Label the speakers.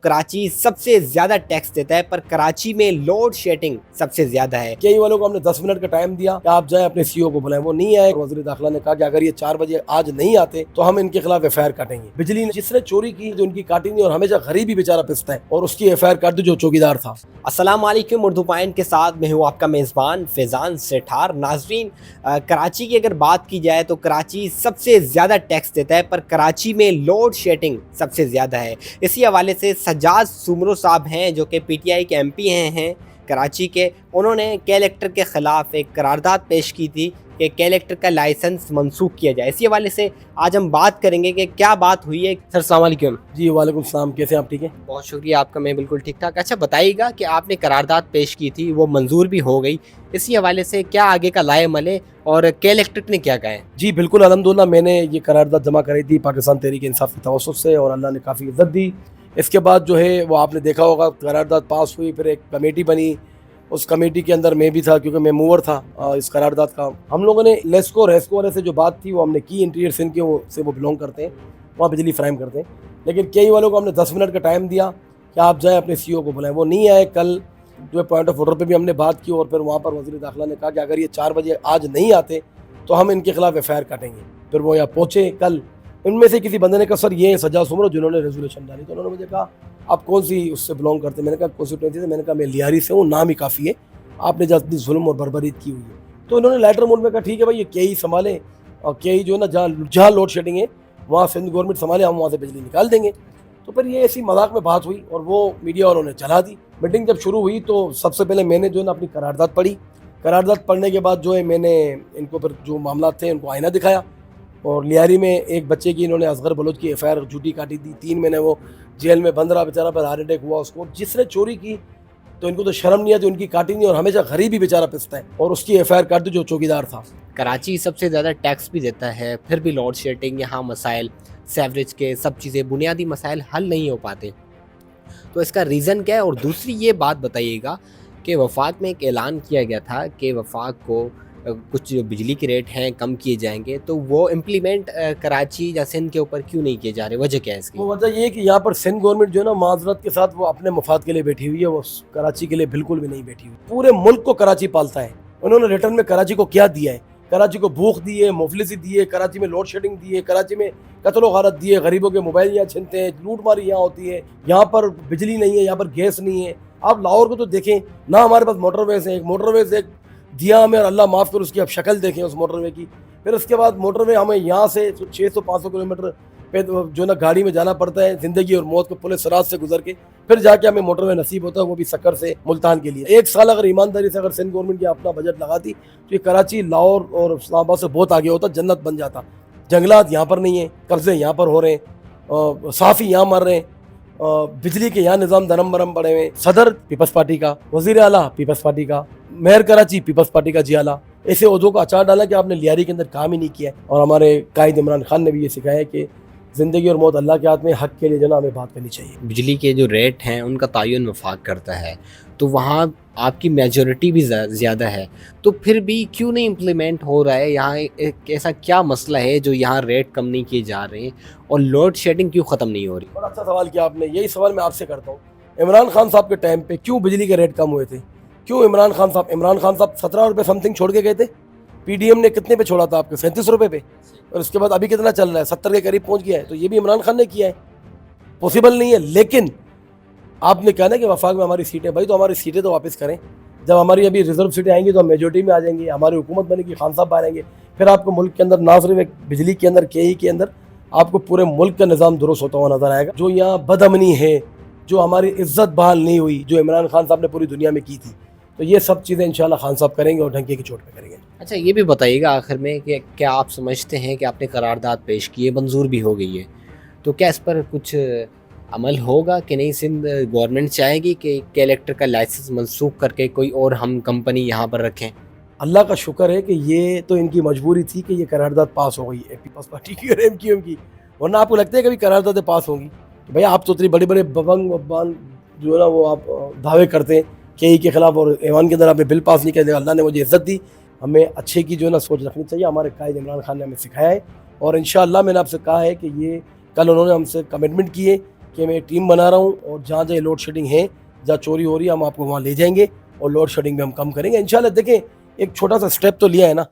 Speaker 1: कराची सबसे ज्यादा टैक्स देता है, पर कराची में लोड शेडिंग सबसे ज्यादा है।
Speaker 2: कई वालों को हमने 10 मिनट का टाइम दिया कि आप जाएं अपने सीईओ को बुलाएं, वो नहीं आए। वज़ीर दाखिला ने कहा कि अगर ये 4 बजे आज नहीं आते तो हम इनके खिलाफ एफआईआर काटेंगे। बिजली ने जिसने चोरी की जो उनकी काटी नहीं, और हमेशा गरीब ही बेचारा पिसता है, और उसकी एफआईआर काट दी जो चौकीदार था।
Speaker 1: अस्सलाम वालेकुम, उर्दू पॉइंट के साथ मैं हूँ आपका मेज़बान फैज़ान सेठार। नाजरीन, कराची की अगर बात की जाए तो कराची सबसे ज़्यादा टैक्स देता है, पर कराची में लोड शेडिंग सबसे ज़्यादा है। इसी हवाले से सज्जाद सुमरो साहब हैं जो कि पीटीआई के एमपी हैं कराची के, उन्होंने कलेक्टर के ख़िलाफ़ एक करारदाद पेश की थी कि कलेक्टर का लाइसेंस मनसूख किया जाए। इसी हवाले से आज हम बात करेंगे कि क्या बात हुई है। सर अस्सलाम वालेकुम।
Speaker 2: जी वालेकुम सलाम, कैसे आप? ठीक है,
Speaker 1: बहुत शुक्रिया आपका, मैं बिल्कुल ठीक ठाक। अच्छा बताइएगा कि आपने करारदाद पेश की थी, वो मंजूर भी हो गई, इसी हवाले से क्या आगे का लाए मले और कलेक्टर ने क्या कहा है?
Speaker 2: जी बिल्कुल अल्हम्दुलिल्लाह, मैंने ये करारदाद जमा कराई थी पाकिस्तान तहरीक इंसाफ की तवस्सुत से, और अल्लाह ने काफ़ी इज़्ज़त दी। इसके बाद जो है वो आपने देखा होगा, करारदाद पास हुई, फिर एक कमेटी बनी। उस कमेटी के अंदर मैं भी था, क्योंकि मैं मूवर था इस करारदाद का। हम लोगों ने लेस्को रेस्को वाले से जो बात थी वो हमने की। इंटीरियर सिंध के वो बिलोंग करते हैं, वहाँ बिजली फ्राहम करते हैं। लेकिन कई वालों को हमने 10 मिनट का टाइम दिया कि आप जाएँ अपने सीईओ को बुलाएं, वो नहीं आए। कल जो है पॉइंट ऑफ ऑर्डर पे भी हमने बात की, और फिर वहाँ पर वज़ीर दाखिला ने कहा कि अगर ये 4 बजे आज नहीं आते तो हम इनके खिलाफ एफआईआर काटेंगे। फिर वो यहाँ पहुँचे कल। इनमें से किसी बंदे ने कहा सर ये सज्जाद सुमरो जिन्होंने रेजोल्यूशन डाली, तो उन्होंने मुझे कहा आप कौन सी उससे बिलोंग करते हैं? मैंने कहा कॉन्स्टिट्यूंसी से। मैंने कहा मैं लियारी से हूँ, नाम ही काफ़ी है, आपने जितनी जुल्म और बर्बरीत की हुई है। तो इन्होंने लेटर मोड में कहा ठीक है भाई, ये के ही संभाले, और के ही जो है ना जहाँ जहाँ लोड शेडिंग है वहाँ सिंध गवर्नमेंट संभाले, हम वहाँ से बिजली निकाल देंगे। तो फिर ये ऐसी मजाक में बात हुई और वो मीडिया वालों ने चला दी। मीटिंग जब शुरू हुई तो सबसे पहले मैंने जो है ना अपनी करारदाद पढ़ी। करारदाद पढ़ने के बाद जो है मैंने इनको फिर जो मामला थे उनको आईना दिखाया, और लियारी में एक बच्चे की इन्होंने असगर बलोच की एफआईआर झूठी काटी दी। 3 महीने वो जेल में बंद रहा बेचारा, पर हार्ट अटैक हुआ उसको। जिसने चोरी की तो इनको तो शर्म नहीं आती, उनकी काटी नहीं, और हमेशा गरीब ही बेचारा पिसता है, और उसकी एफआईआर काट दी जो चौकीदार था।
Speaker 1: कराची सबसे ज़्यादा टैक्स भी देता है, फिर भी लोड शेडिंग, यहाँ मसाइल सेवरेज के सब चीज़ें बुनियादी मसाइल हल नहीं हो पाते, तो इसका रीज़न क्या है? और दूसरी ये बात बताइएगा कि वफाक में एक ऐलान किया गया था कि वफाक को कुछ जो बिजली के रेट हैं कम किए जाएंगे, तो वो इम्प्लीमेंट कराची या सिंध के ऊपर क्यों नहीं किए जा रहे? वजह क्या है इसकी?
Speaker 2: वो वजह ये है कि यहाँ पर सिंध गवर्नमेंट जो है ना माजरत के साथ वो अपने मफाद के लिए बैठी हुई है, वो कराची के लिए बिल्कुल भी नहीं बैठी हुई। पूरे मुल्क को कराची पालता है। उन्होंने रिटर्न में कराची को क्या दिया है? कराची को भूख दी है, मुफलिसी दी है, कराची में लोड शेडिंग दी है, कराची में कत्ल गारत दी है, गरीबों के मोबाइल यहाँ छीनते हैं, लूटमारी यहाँ होती है, यहाँ पर बिजली नहीं है, यहाँ पर गैस नहीं है। आप लाहौर को तो देखें ना, हमारे पास मोटरवेज है, एक मोटरवेज एक दिया हमें, और अल्लाह माफ़ कर उसकी आप शक्ल देखें उस मोटरवे की। फिर उसके बाद मोटरवे हमें यहाँ से 600-500 किलोमीटर पे जो ना गाड़ी में जाना पड़ता है, ज़िंदगी और मौत को पुलिस सराज से गुजर के, फिर जाके हमें मोटरवे नसीब होता है, वो भी सक्कर से मुल्तान के लिए। एक साल अगर ईमानदारी से अगर सिंध गवर्नमेंट की अपना बजट लगाती तो ये कराची, लाहौर और इस्लामाबाद से बहुत आगे होता, जन्नत बन जाता। जंगलात यहाँ पर नहीं है, कब्जे यहाँ पर हो रहे हैं, साफ़ी यहाँ मर रहे हैं, बिजली के यहाँ निज़ाम दरम बरम पड़े हुए। सदर पीपल्स पार्टी का, वज़ीर आला पीपल्स पार्टी का, मेयर कराची पीपल्स पार्टी का जी आला, ऐसे उहदों का अचार डाला कि आपने लियारी के अंदर काम ही नहीं किया है। और हमारे कायद इमरान खान ने भी ये सिखाया है कि ज़िंदगी और मौत अल्लाह के हाथ में, हक़ के लिए जो ना हमें बात करनी चाहिए।
Speaker 1: बिजली के जो रेट हैं उनका तयन वफाक करता है, तो वहाँ आपकी मेजॉरिटी भी ज़्यादा है, तो फिर भी क्यों नहीं इम्प्लीमेंट हो रहा है? यहाँ एक ऐसा क्या मसला है जो यहाँ रेट कम नहीं किए जा रहे हैं और लोड शेडिंग क्यों ख़त्म नहीं हो रही?
Speaker 2: बड़ा अच्छा सवाल किया आपने। यही सवाल मैं आपसे करता हूँ, इमरान खान साहब के टाइम पे क्यों बिजली के रेट कम हुए थे? क्यों इमरान खान साहब 17 रुपये समथिंग छोड़ के गए थे। पीडीएम ने कितने पे छोड़ा था आपके? 37 रुपये पे। और उसके बाद अभी कितना चल रहा है? 70 के करीब पहुँच गया है। तो ये भी इमरान खान ने किया है, पॉसिबल नहीं है। लेकिन आपने कहा ना कि वफाक में हमारी सीटें, भाई तो हमारी सीटें तो वापस करें। जब हमारी अभी रिजर्व सीटें आएंगी तो हम मेजोरिटी में आ जाएंगे, हमारी हुकूमत बनेगी, खान साहब आएंगे, फिर आपको मुल्क के अंदर ना सिर्फ एक बिजली के अंदर, के ही के अंदर आपको पूरे मुल्क का निज़ाम दुरुस्त होता हुआ नजर आएगा। जो यहाँ बदअमनी है, जो हमारी इज्जत बहाल नहीं हुई, जो इमरान खान साहब ने पूरी दुनिया में की थी, तो ये सब चीज़ें इंशाल्लाह खान साहब करेंगे और ढंके की चोट पे करेंगे।
Speaker 1: अच्छा ये भी बताइएगा आखिर में कि क्या आप समझते हैं कि आपने करारदाद पेश की है, मंजूर भी हो गई है, तो क्या इस पर कुछ अमल होगा कि नहीं? सिंध गवर्नमेंट चाहेगी कि कलेक्टर का लाइसेंस मनसूख करके कोई और हम कंपनी यहाँ पर रखें?
Speaker 2: अल्लाह का शुक्र है कि ये तो इनकी मजबूरी थी कि ये करारदाद पास हो गई है पीपल्स पार्टी की और एमक्यूएम की। वरना आपको लगता है कभी करारदादें पास होंगी? भैया आप तो इतने बड़े बड़े बबंग बब्बान जो है ना वो आप दावे करते हैं के ई के खिलाफ, और ऐवान के अंदर आपने बिल पास नहीं किया। अल्लाह ने मुझे इज्जत दी। हमें अच्छे की जो है ना सोच रखनी चाहिए। हमारे कायद इमरान खान ने हमें सिखाया है, और इंशाअल्लाह मैंने आपसे कहा है कि ये कल उन्होंने हमसे कमिटमेंट की है कि मैं टीम बना रहा हूँ और जहाँ जहाँ लोड शेडिंग है, जहाँ चोरी हो रही है, हम आपको वहाँ ले जाएंगे और लोड शेडिंग भी हम कम करेंगे इंशाल्लाह। देखें, एक छोटा सा स्टेप तो लिया है ना।